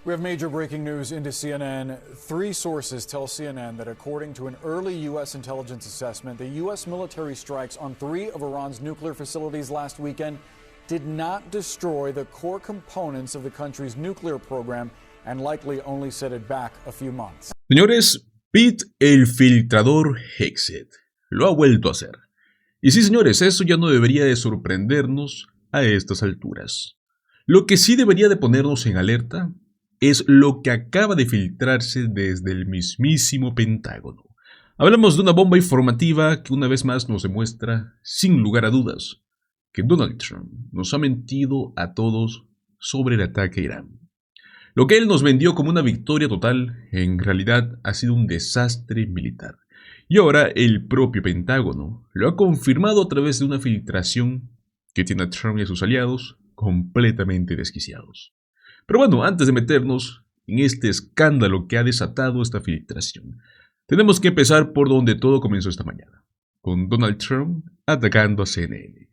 We have major breaking news into CNN. Three sources tell CNN that according to an early U.S. intelligence assessment, the U.S. military strikes on three of Iran's nuclear facilities last weekend did not destroy the core components of the country's nuclear program and likely only set it back a few months. Señores, Pete, el filtrador Hegseth, lo ha vuelto a hacer. Y sí, señores, eso ya no debería de sorprendernos a estas alturas. Lo que sí debería de ponernos en alerta es lo que acaba de filtrarse desde el mismísimo Pentágono. Hablamos de una bomba informativa que una vez más nos demuestra, sin lugar a dudas, que Donald Trump nos ha mentido a todos sobre el ataque a Irán. Lo que él nos vendió como una victoria total, en realidad ha sido un desastre militar. Y ahora el propio Pentágono lo ha confirmado a través de una filtración que tiene a Trump y a sus aliados completamente desquiciados. Pero bueno, antes de meternos en este escándalo que ha desatado esta filtración, tenemos que empezar por donde todo comenzó esta mañana, con Donald Trump atacando a CNN,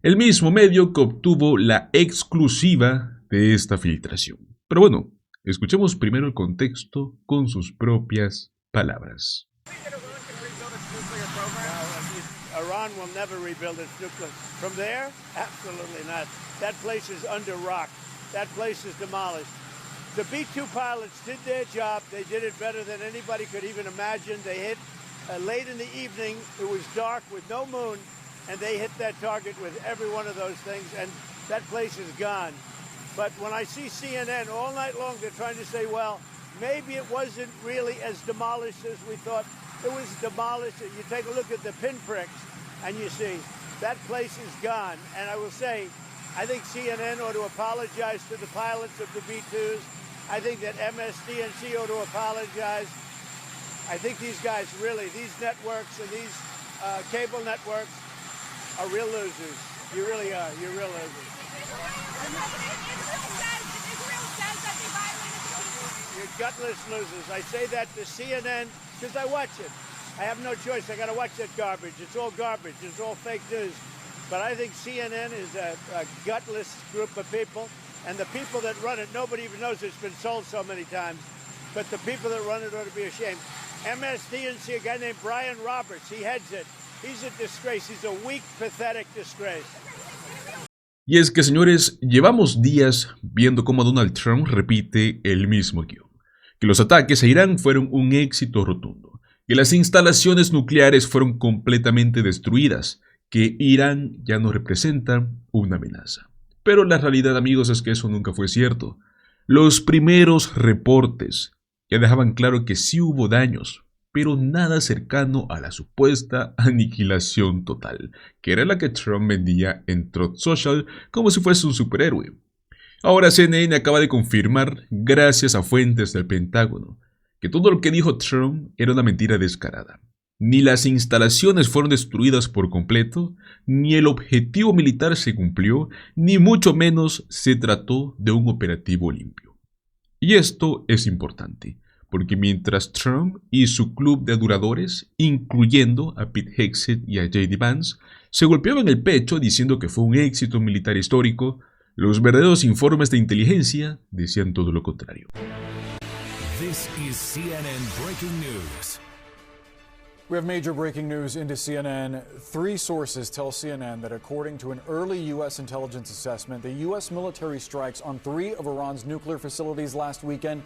el mismo medio que obtuvo la exclusiva de esta filtración. Pero bueno, escuchemos primero el contexto con sus propias palabras. Iran will never rebuild its nuclear. From there, absolutely not. That place is under rock. That place is demolished. The B-2 pilots did their job. They did it better than anybody could even imagine. They hit late in the evening. It was dark with no moon, and they hit that target with every one of those things, and that place is gone. But when I see CNN all night long, they're trying to say, well, maybe it wasn't really as demolished as we thought. It was demolished. You take a look at the pinpricks, and you see that place is gone. And I will say, I think CNN ought to apologize to the pilots of the B-2s. I think that MSDNC ought to apologize. I think these guys really, these networks and these cable networks are real losers. You really are. You're real losers. You're gutless losers. I say that to CNN because I watch it. I have no choice. I got to watch that garbage. It's all garbage. It's all fake news. But I think CNN is a gutless group of people, and the people that run it, nobody even knows it's been sold so many times, but the people that run it ought to be ashamed. MSDNC, a guy named Brian Roberts, he heads it. He's a disgrace. He's a weak, pathetic disgrace. Y es que, señores, llevamos días viendo cómo Donald Trump repite el mismo guión, que los ataques a Irán fueron un éxito rotundo, que las instalaciones nucleares fueron completamente destruidas, que Irán ya no representa una amenaza. Pero la realidad, amigos, es que eso nunca fue cierto. Los primeros reportes ya dejaban claro que sí hubo daños, pero nada cercano a la supuesta aniquilación total, que era la que Trump vendía en Truth Social como si fuese un superhéroe. Ahora CNN acaba de confirmar, gracias a fuentes del Pentágono, que todo lo que dijo Trump era una mentira descarada. Ni las instalaciones fueron destruidas por completo, ni el objetivo militar se cumplió, ni mucho menos se trató de un operativo limpio. Y esto es importante, porque mientras Trump y su club de aduladores, incluyendo a Pete Hegseth y a J.D. Vance, se golpeaban el pecho diciendo que fue un éxito militar histórico, los verdaderos informes de inteligencia decían todo lo contrario. This is CNN Breaking News. We have major breaking news into CNN. Three sources tell CNN that according to an early U.S. intelligence assessment, the U.S. military strikes on three of Iran's nuclear facilities last weekend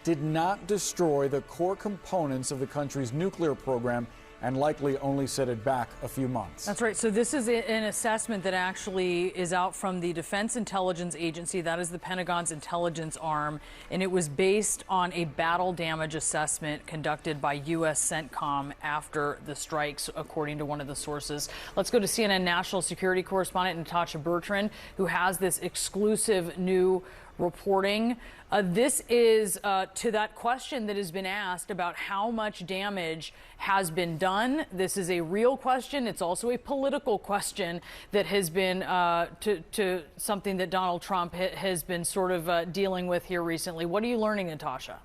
did not destroy the core components of the country's nuclear program and likely only set it back a few months. That's right. So this is an assessment that actually is out from the Defense Intelligence Agency. That is the Pentagon's intelligence arm. And it was based on a battle damage assessment conducted by U.S. CENTCOM after the strikes, according to one of the sources. Let's go to CNN national security correspondent Natasha Bertrand, who has this exclusive new reporting. This is to that question that has been asked about how much damage has been done. This is a real question. It's also a political question that has been to something that Donald Trump has been sort of dealing with here recently. What are you learning, Natasha?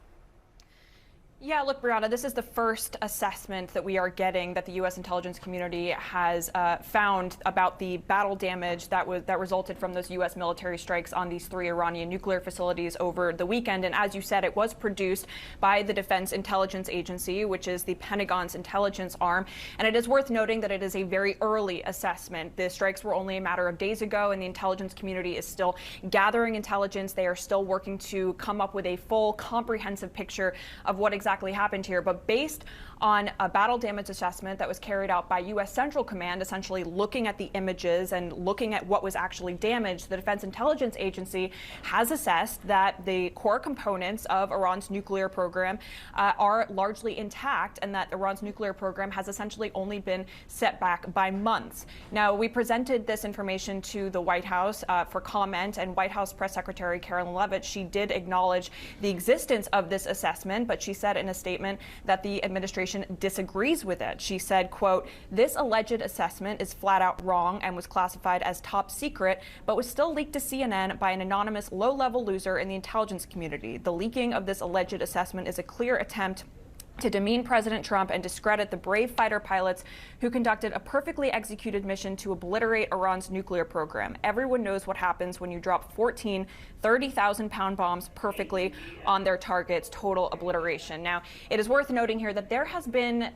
Yeah, look, Brianna, this is the first assessment that we are getting that the U.S. intelligence community has found about the battle damage that resulted from those U.S. military strikes on these 3 Iranian nuclear facilities over the weekend. And as you said, it was produced by the Defense Intelligence Agency, which is the Pentagon's intelligence arm. And it is worth noting that it is a very early assessment. The strikes were only a matter of days ago, and the intelligence community is still gathering intelligence. They are still working to come up with a full, comprehensive picture of what exactly happened here. But based on a battle damage assessment that was carried out by U.S. Central Command, essentially looking at the images and looking at what was actually damaged, the Defense Intelligence Agency has assessed that the core components of Iran's nuclear program are largely intact, and that Iran's nuclear program has essentially only been set back by months. Now, we presented this information to the White House for comment, and White House Press Secretary Carolyn Leavitt, she did acknowledge the existence of this assessment, but she said in a statement that the administration disagrees with it. She said, quote, "This alleged assessment is flat out wrong and was classified as top secret, but was still leaked to CNN by an anonymous low-level loser in the intelligence community. The leaking of this alleged assessment is a clear attempt to demean President Trump and discredit the brave fighter pilots who conducted a perfectly executed mission to obliterate Iran's nuclear program. Everyone knows what happens when you drop 14 30,000-pound bombs perfectly on their targets, total obliteration." Now, it is worth noting here that there has been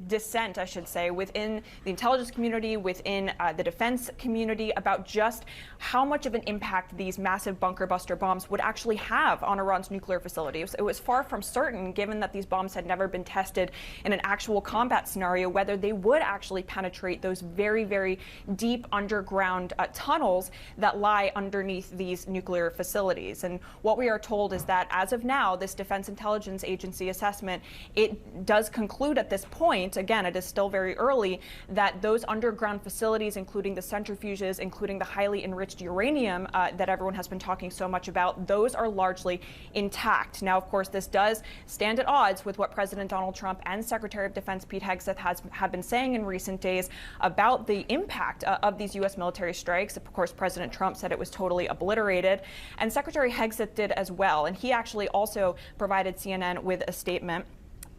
dissent, I should say, within the intelligence community, within the defense community, about just how much of an impact these massive bunker buster bombs would actually have on Iran's nuclear facilities. It was far from certain, given that these bombs had never been tested in an actual combat scenario, whether they would actually penetrate those very, very deep underground tunnels that lie underneath these nuclear facilities. And what we are told is that as of now, this Defense Intelligence Agency assessment, it does conclude at this point, again, it is still very early, that those underground facilities, including the centrifuges, including the highly enriched uranium that everyone has been talking so much about, those are largely intact. Now, of course, this does stand at odds with what President Donald Trump and Secretary of Defense Pete Hegseth have been saying in recent days about the impact of these U.S. military strikes. Of course, President Trump said it was totally obliterated, and Secretary Hegseth did as well. And he actually also provided CNN with a statement.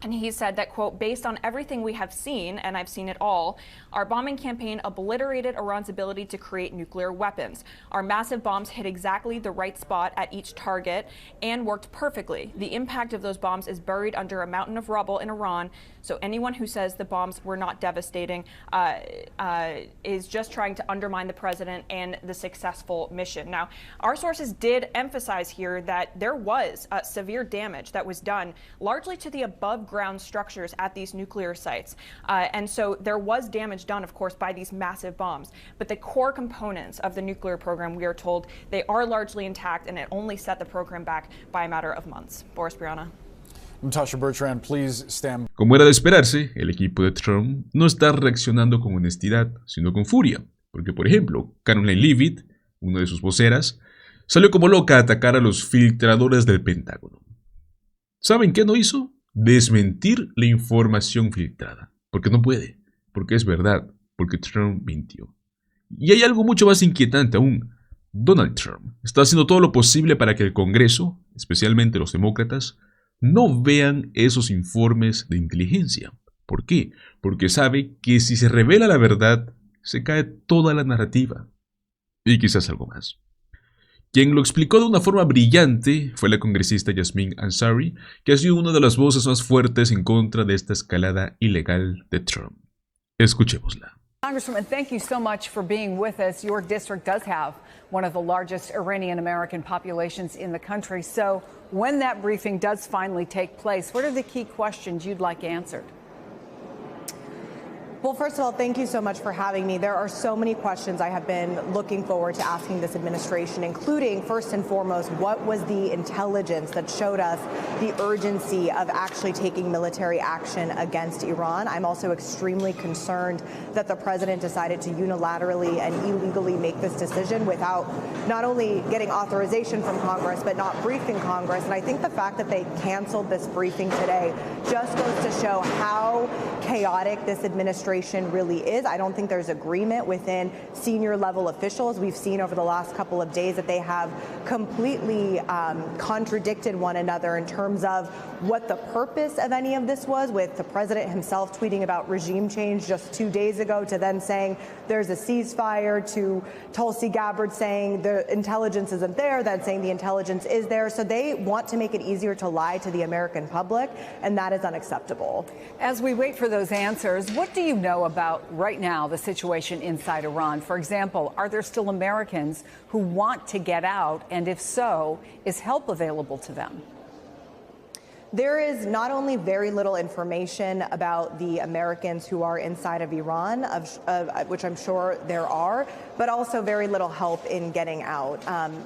And he said that, quote, "Based on everything we have seen, and I've seen it all, our bombing campaign obliterated Iran's ability to create nuclear weapons. Our massive bombs hit exactly the right spot at each target and worked perfectly. The impact of those bombs is buried under a mountain of rubble in Iran. So anyone who says the bombs were not devastating is just trying to undermine the president and the successful mission." Now, our sources did emphasize here that there was severe damage that was done largely to the above-ground structures at these nuclear sites. And so there was damage done, of course, by these massive bombs. But the core components of the nuclear program, we are told, they are largely intact, and it only set the program back by a matter of months. Boris, Brianna. Natasha Bertrand, please stand. Como era de esperarse, el equipo de Trump no está reaccionando con honestidad, sino con furia. Porque, por ejemplo, Caroline Leavitt, una de sus voceras, salió como loca a atacar a los filtradores del Pentágono. ¿Saben qué no hizo? Desmentir la información filtrada. Porque no puede, porque es verdad, porque Trump mintió. Y hay algo mucho más inquietante aún. Donald Trump está haciendo todo lo posible para que el Congreso, especialmente los demócratas, no vean esos informes de inteligencia. ¿Por qué? Porque sabe que si se revela la verdad, se cae toda la narrativa. Y quizás algo más. Quien lo explicó de una forma brillante fue la congresista Yasmeen Ansari, que ha sido una de las voces más fuertes en contra de esta escalada ilegal de Trump. Escuchémosla. Congresswoman, thank you so much for being with us. Your district does have one of the largest Iranian-American populations in the country. So when that briefing does finally take place, what are the key questions you'd like answered? Well, first of all, thank you so much for having me. There are so many questions I have been looking forward to asking this administration, including, first and foremost, what was the intelligence that showed us the urgency of actually taking military action against Iran? I'm also extremely concerned that the president decided to unilaterally and illegally make this decision without not only getting authorization from Congress, but not briefing Congress. And I think the fact that they canceled this briefing today just goes to show how chaotic this administration administration really is. I don't think there's agreement within senior level officials. We've seen over the last couple of days that they have completely contradicted one another in terms of what the purpose of any of this was, with the president himself tweeting about regime change just 2 days ago, to then saying there's a ceasefire, to Tulsi Gabbard saying the intelligence isn't there, then saying the intelligence is there. So they want to make it easier to lie to the American public, and that is unacceptable. As we wait for those answers, what do you know about right now the situation inside Iran? For example, are there still Americans who want to get out? And if so, is help available to them? There is not only very little information about the Americans who are inside of Iran, which I'm sure there are, but also very little help in getting out.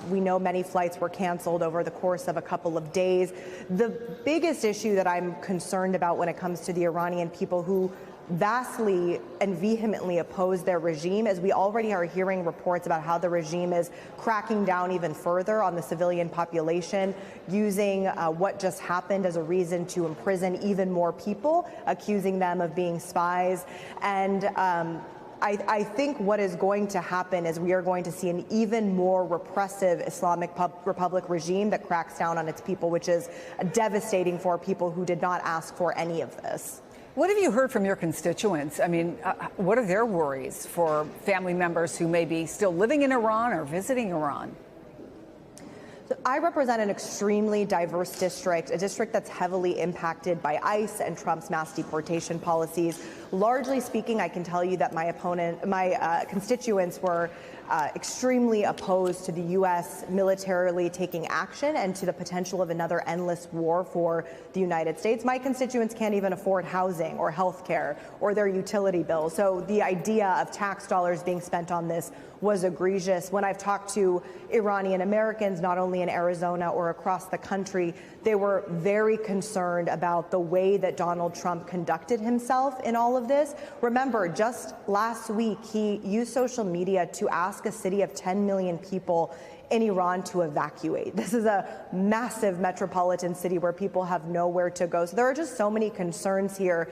We know many flights were canceled over the course of a couple of days. The biggest issue that I'm concerned about when it comes to the Iranian people who vastly and vehemently oppose their regime, as we already are hearing reports about how the regime is cracking down even further on the civilian population, using what just happened as a reason to imprison even more people, accusing them of being spies. And I think what is going to happen is we are going to see an even more repressive Islamic Republic regime that cracks down on its people, which is devastating for people who did not ask for any of this. What have you heard from your constituents? I mean, what are their worries for family members who may be still living in Iran or visiting Iran? So I represent an extremely diverse district, a district that's heavily impacted by ICE and Trump's mass deportation policies. Largely speaking, I can tell you that my constituents were extremely opposed to the U.S. militarily taking action and to the potential of another endless war for the United States. My constituents can't even afford housing or health care or their utility bills. So the idea of tax dollars being spent on this was egregious. When I've talked to Iranian Americans, not only in Arizona or across the country, they were very concerned about the way that Donald Trump conducted himself in all of this. Remember, just last week, he used social media to ask a city of 10 million people in Iran to evacuate. This is a massive metropolitan city where people have nowhere to go. So there are just so many concerns here,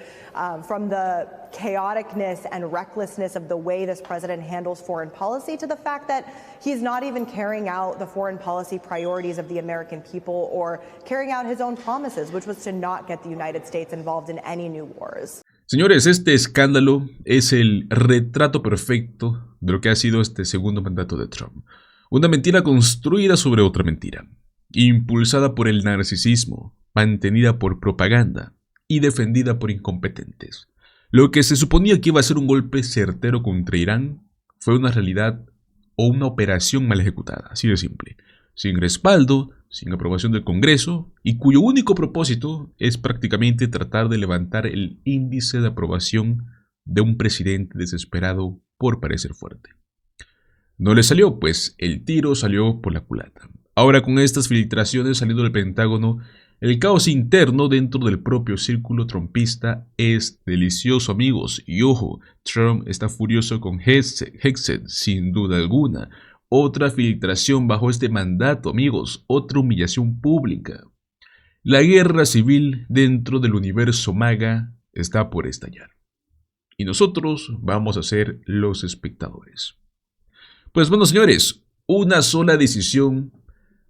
from the chaoticness and recklessness of the way this president handles foreign policy to the fact that he's not even carrying out the foreign policy priorities of the American people or carrying out his own promises, which was to not get the United States involved in any new wars. Señores, este escándalo es el retrato perfecto de lo que ha sido este segundo mandato de Trump. Una mentira construida sobre otra mentira, impulsada por el narcisismo, mantenida por propaganda y defendida por incompetentes. Lo que se suponía que iba a ser un golpe certero contra Irán fue una realidad o una operación mal ejecutada, así de simple, sin respaldo, sin aprobación del Congreso y cuyo único propósito es prácticamente tratar de levantar el índice de aprobación de un presidente desesperado por parecer fuerte. No le salió, pues el tiro salió por la culata. Ahora, con estas filtraciones saliendo del Pentágono, el caos interno dentro del propio círculo trumpista es delicioso, amigos. Y ojo, Trump está furioso con Hegseth, sin duda alguna. Otra filtración bajo este mandato, amigos. Otra humillación pública. La guerra civil dentro del universo MAGA está por estallar. Y nosotros vamos a ser los espectadores. Pues bueno, señores, una sola decisión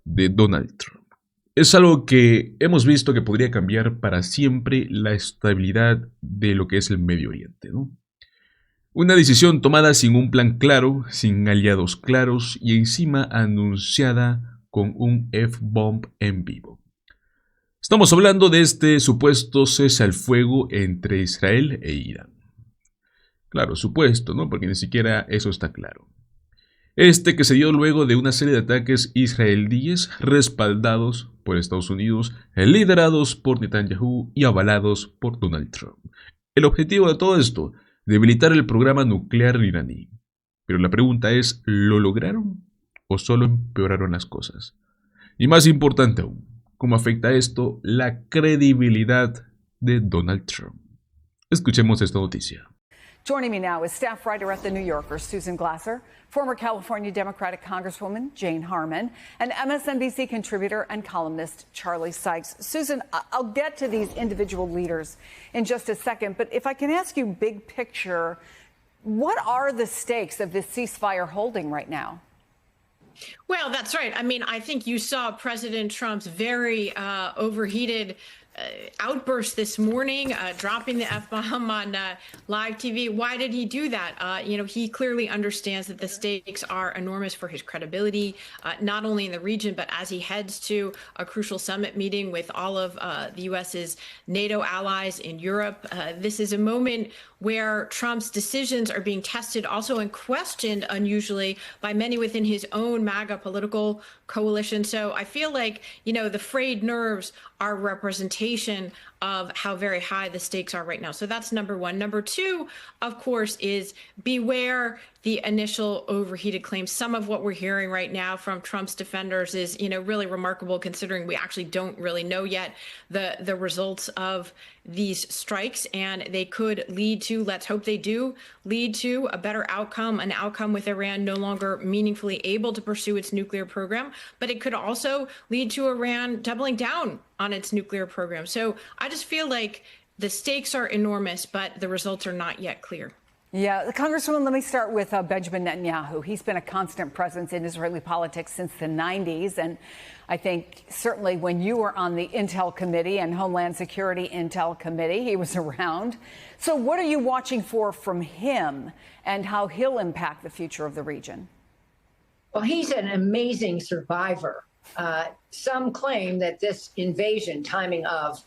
de Donald Trump. Es algo que hemos visto que podría cambiar para siempre la estabilidad de lo que es el Medio Oriente, ¿no? Una decisión tomada sin un plan claro, sin aliados claros y encima anunciada con un F-bomb en vivo. Estamos hablando de este supuesto cese al fuego entre Israel e Irán. Claro, supuesto, ¿no? Porque ni siquiera eso está claro. Este que se dio luego de una serie de ataques israelíes respaldados por Estados Unidos, liderados por Netanyahu y avalados por Donald Trump. El objetivo de todo esto, debilitar el programa nuclear iraní. Pero la pregunta es, ¿lo lograron o solo empeoraron las cosas? Y más importante aún, ¿cómo afecta esto la credibilidad de Donald Trump? Escuchemos esta noticia. Joining me now is staff writer at The New Yorker, Susan Glasser, former California Democratic Congresswoman Jane Harman, and MSNBC contributor and columnist Charlie Sykes. Susan, I'll get to these individual leaders in just a second, but if I can ask you big picture, what are the stakes of this ceasefire holding right now? Well, that's right. I mean, I think you saw President Trump's very overheated outburst this morning, dropping the F-bomb on live TV. Why did he do that? He clearly understands that the stakes are enormous for his credibility, not only in the region, but as he heads to a crucial summit meeting with all of the U.S.'s NATO allies in Europe. This is a moment where Trump's decisions are being tested also and questioned unusually by many within his own MAGA political coalition. So I feel like, the frayed nerves are representation of how very high the stakes are right now. So that's number one. Number two, of course, is beware the initial overheated claims. Some of what we're hearing right now from Trump's defenders is, really remarkable, considering we actually don't really know yet the results of these strikes, and they could lead to, let's hope they do, lead to a better outcome, an outcome with Iran no longer meaningfully able to pursue its nuclear program. But it could also lead to Iran doubling down on its nuclear program. So I just feel like the stakes are enormous, but the results are not yet clear. Yeah, Congresswoman, let me start with Benjamin Netanyahu. He's been a constant presence in Israeli politics since the 90s. And I think certainly when you were on the Intel Committee and Homeland Security Intel Committee, he was around. So what are you watching for from him and how he'll impact the future of the region? Well, he's an amazing survivor. Some claim that this invasion timing of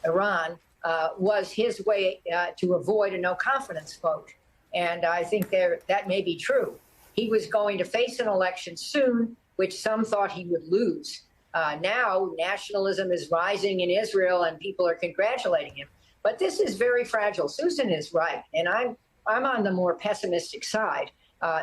Iran was his way to avoid a no-confidence vote. And I think that may be true. He was going to face an election soon, which some thought he would lose. Now, nationalism is rising in Israel, and people are congratulating him. But this is very fragile. Susan is right, and I'm on the more pessimistic side.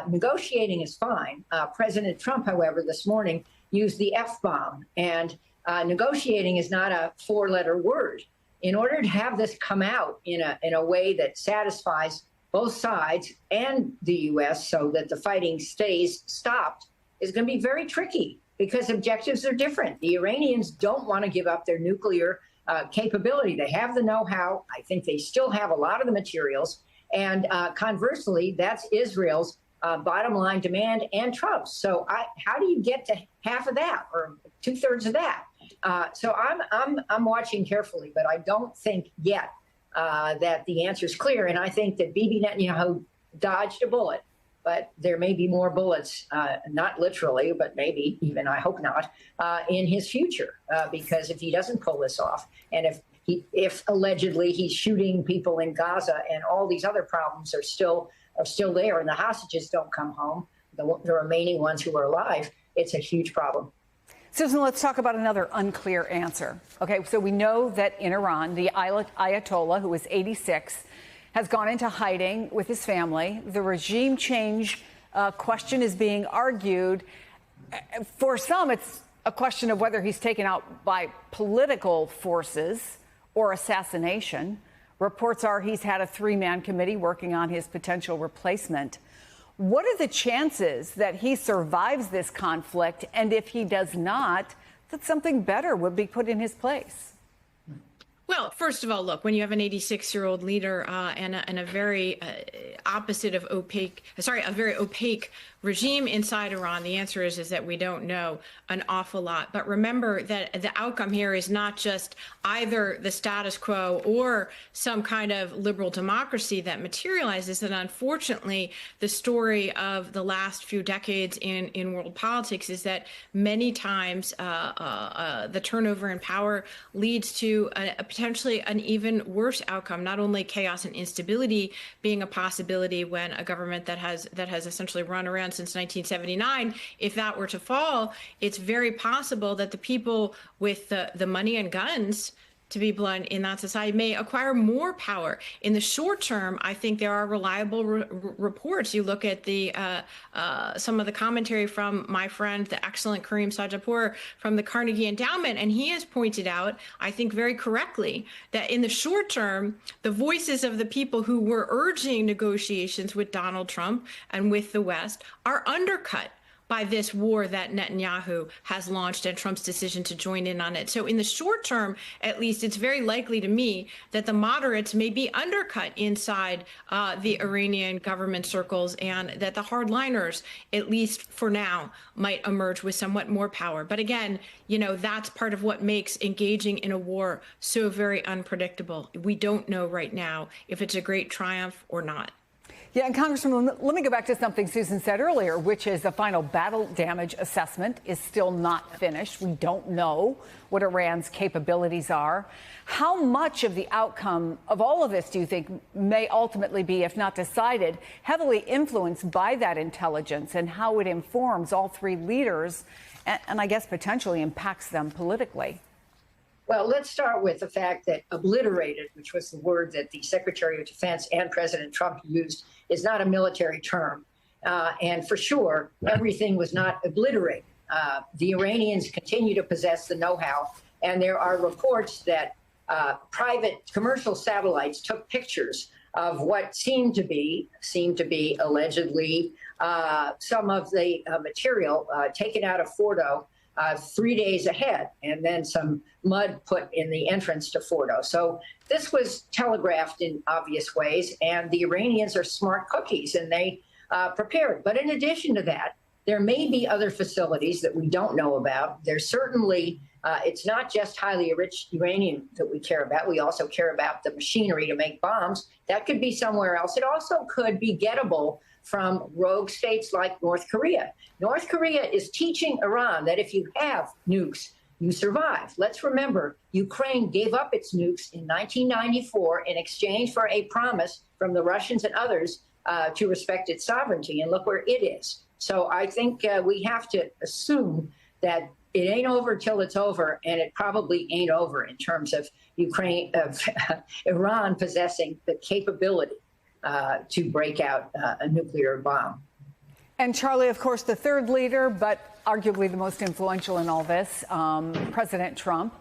Negotiating is fine. President Trump, however, this morning used the F-bomb, and negotiating is not a four-letter word. In order to have this come out in a way that satisfies both sides and the U.S. so that the fighting stays stopped is going to be very tricky because objectives are different. The Iranians don't want to give up their nuclear capability. They have the know-how. I think they still have a lot of the materials. And conversely, that's Israel's bottom line demand and Trump's. So how do you get to half of that or two-thirds of that? So I'm watching carefully, but I don't think yet that the answer is clear. And I think that Bibi Netanyahu dodged a bullet, but there may be more bullets, not literally, but maybe even, I hope not, in his future, because if he doesn't pull this off, and if allegedly he's shooting people in Gaza and all these other problems are still there and the hostages don't come home, the remaining ones who are alive, it's a huge problem. Susan, let's talk about another unclear answer. Okay, so we know that in Iran, the Ayatollah, who is 86, has gone into hiding with his family. The regime change question is being argued. For some, it's a question of whether he's taken out by political forces or assassination. Reports are he's had a three-man committee working on his potential replacement. What are the chances that he survives this conflict? And if he does not, that something better would be put in his place? Well, first of all, look, when you have an 86-year-old leader and a very a very opaque regime inside Iran, the answer is that we don't know an awful lot. But remember that the outcome here is not just either the status quo or some kind of liberal democracy that materializes. And unfortunately, the story of the last few decades in world politics is that many times the turnover in power leads to potentially an even worse outcome, not only chaos and instability being a possibility when a government that has essentially run around since 1979, if that were to fall, it's very possible that the people with the money and guns to be blunt, in that society may acquire more power. In the short term, I think there are reliable reports. You look at the some of the commentary from my friend, the excellent Kareem Sajapur from the Carnegie Endowment, and he has pointed out, I think very correctly, that in the short term, the voices of the people who were urging negotiations with Donald Trump and with the West are undercut by this war that Netanyahu has launched and Trump's decision to join in on it. So in the short term, at least, it's very likely to me that the moderates may be undercut inside the Iranian government circles, and that the hardliners, at least for now, might emerge with somewhat more power. But again, you know, that's part of what makes engaging in a war so very unpredictable. We don't know right now if it's a great triumph or not. Yeah, and Congresswoman, let me go back to something Susan said earlier, which is the final battle damage assessment is still not finished. We don't know what Iran's capabilities are. How much of the outcome of all of this do you think may ultimately be, if not decided, heavily influenced by that intelligence, and how it informs all three leaders and I guess potentially impacts them politically? Well, let's start with the fact that obliterated, which was the word that the Secretary of Defense and President Trump used, is not a military term. And for sure, everything was not obliterated. The Iranians continue to possess the know-how, and there are reports that private commercial satellites took pictures of what seemed to be allegedly some of the material taken out of Fordo 3 days ahead, and then some mud put in the entrance to Fordo. So this was telegraphed in obvious ways, and the Iranians are smart cookies, and they prepared. But in addition to that, there may be other facilities that we don't know about. There's certainly, it's not just highly enriched uranium that we care about. We also care about the machinery to make bombs. That could be somewhere else. It also could be gettable from rogue states like North Korea. North Korea is teaching Iran that if you have nukes, you survive. Let's remember, Ukraine gave up its nukes in 1994 in exchange for a promise from the Russians and others to respect its sovereignty, and look where it is. So I think we have to assume that it ain't over till it's over, and it probably ain't over in terms of Iran possessing the capability to break out a nuclear bomb. And Charlie, of course, the third leader, but arguably the most influential in all this, President Trump.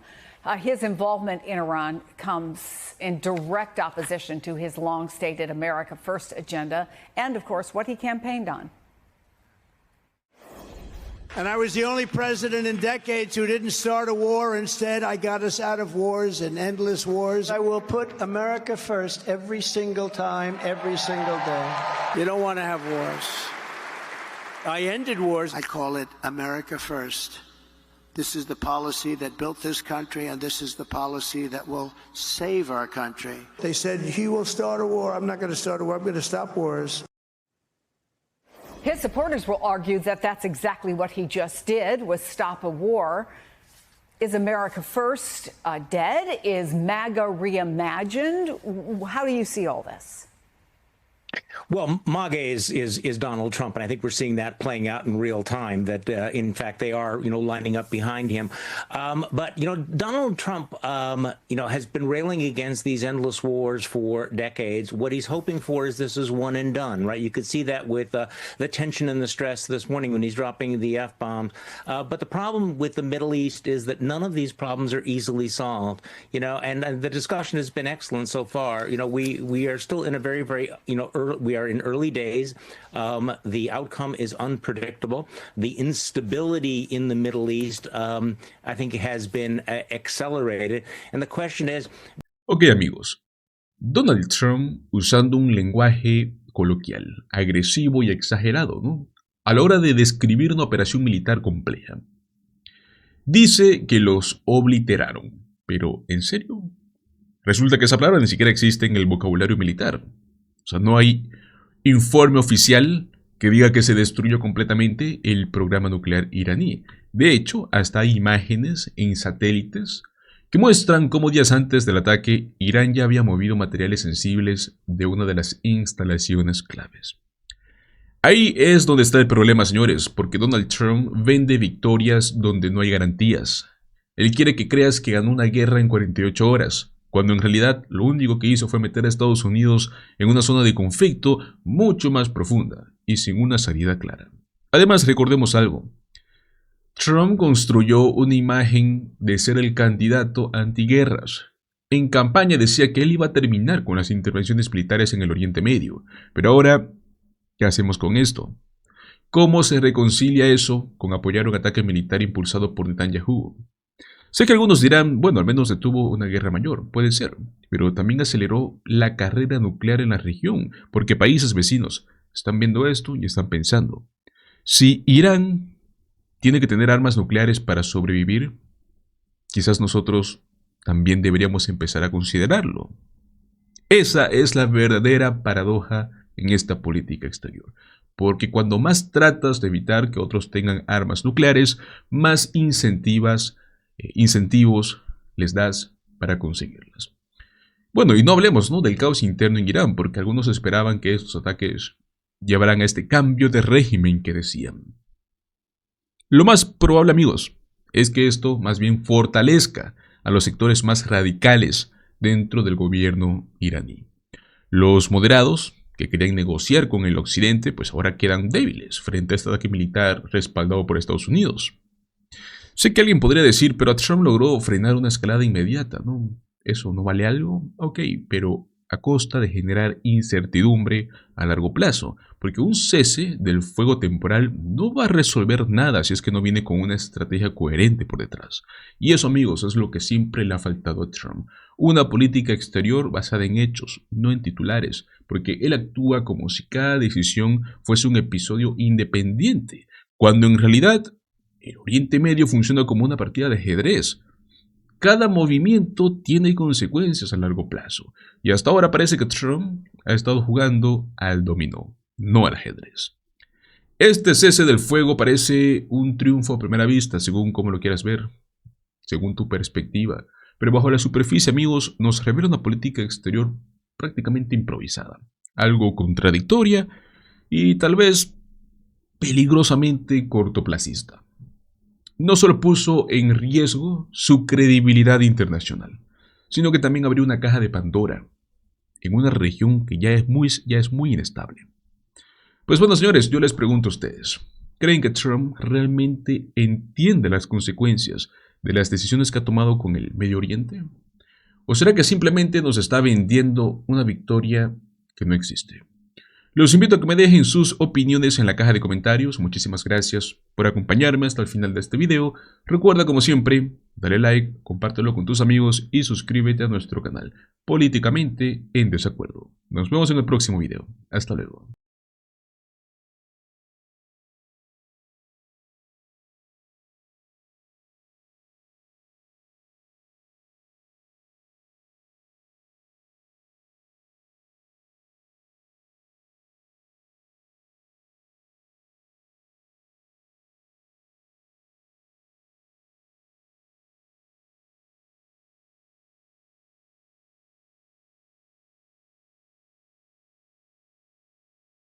His involvement in Iran comes in direct opposition to his long-stated America First agenda and, of course, what he campaigned on. And I was the only president in decades who didn't start a war. Instead, I got us out of wars and endless wars. I will put America first every single time, every single day. You don't want to have wars. I ended wars. I call it America first. This is the policy that built this country, and this is the policy that will save our country. They said, he will start a war. I'm not going to start a war. I'm going to stop wars. His supporters will argue that that's exactly what he just did, was stop a war. Is America First dead? Is MAGA reimagined? How do you see all this? Well, MAGA is Donald Trump, and I think we're seeing that playing out in real time, that, in fact, they are, lining up behind him. But, Donald Trump, has been railing against these endless wars for decades. What he's hoping for is this is one and done, right? You could see that with the tension and the stress this morning when he's dropping the F-bombs. But the problem with the Middle East is that none of these problems are easily solved, and the discussion has been excellent so far. We are still in a very, very, we are in early days. The outcome is unpredictable. The instability in the Middle East, I think, has been accelerated. And the question is... Ok, amigos. Donald Trump usando un lenguaje coloquial, agresivo y exagerado, ¿no? A la hora de describir una operación militar compleja. Dice que los obliteraron. Pero, ¿en serio? Resulta que esa palabra ni siquiera existe en el vocabulario militar. O sea, no hay informe oficial que diga que se destruyó completamente el programa nuclear iraní. De hecho, hasta hay imágenes en satélites que muestran cómo días antes del ataque, Irán ya había movido materiales sensibles de una de las instalaciones claves. Ahí es donde está el problema, señores, porque Donald Trump vende victorias donde no hay garantías. Él quiere que creas que ganó una guerra en 48 horas, cuando en realidad lo único que hizo fue meter a Estados Unidos en una zona de conflicto mucho más profunda y sin una salida clara. Además, recordemos algo. Trump construyó una imagen de ser el candidato antiguerras. En campaña decía que él iba a terminar con las intervenciones militares en el Oriente Medio. Pero ahora, ¿qué hacemos con esto? ¿Cómo se reconcilia eso con apoyar un ataque militar impulsado por Netanyahu? Sé que algunos dirán, bueno, al menos detuvo una guerra mayor, puede ser, pero también aceleró la carrera nuclear en la región, porque países vecinos están viendo esto y están pensando, si Irán tiene que tener armas nucleares para sobrevivir, quizás nosotros también deberíamos empezar a considerarlo. Esa es la verdadera paradoja en esta política exterior. Porque cuando más tratas de evitar que otros tengan armas nucleares, más incentivos les das para conseguirlas. Bueno, y no hablemos, ¿no?, del caos interno en Irán, porque algunos esperaban que estos ataques llevaran a este cambio de régimen que decían. Lo más probable, amigos, es que esto más bien fortalezca a los sectores más radicales dentro del gobierno iraní. Los moderados, que querían negociar con el occidente, pues ahora quedan débiles frente a este ataque militar respaldado por Estados Unidos. Sé que alguien podría decir, pero Trump logró frenar una escalada inmediata, ¿no? ¿Eso no vale algo? Ok, pero a costa de generar incertidumbre a largo plazo, porque un cese del fuego temporal no va a resolver nada si es que no viene con una estrategia coherente por detrás. Y eso, amigos, es lo que siempre le ha faltado a Trump. Una política exterior basada en hechos, no en titulares, porque él actúa como si cada decisión fuese un episodio independiente, cuando en realidad el Oriente Medio funciona como una partida de ajedrez. Cada movimiento tiene consecuencias a largo plazo, y hasta ahora parece que Trump ha estado jugando al dominó, no al ajedrez. Este cese del fuego parece un triunfo a primera vista, según como lo quieras ver, según tu perspectiva, pero bajo la superficie, amigos, nos revela una política exterior prácticamente improvisada, algo contradictoria y tal vez peligrosamente cortoplacista. No solo puso en riesgo su credibilidad internacional, sino que también abrió una caja de Pandora en una región que ya es muy inestable. Pues bueno, señores, yo les pregunto a ustedes, ¿creen que Trump realmente entiende las consecuencias de las decisiones que ha tomado con el Medio Oriente? ¿O será que simplemente nos está vendiendo una victoria que no existe? Los invito a que me dejen sus opiniones en la caja de comentarios. Muchísimas gracias por acompañarme hasta el final de este video. Recuerda, como siempre, dale like, compártelo con tus amigos y suscríbete a nuestro canal Políticamente en Desacuerdo. Nos vemos en el próximo video. Hasta luego.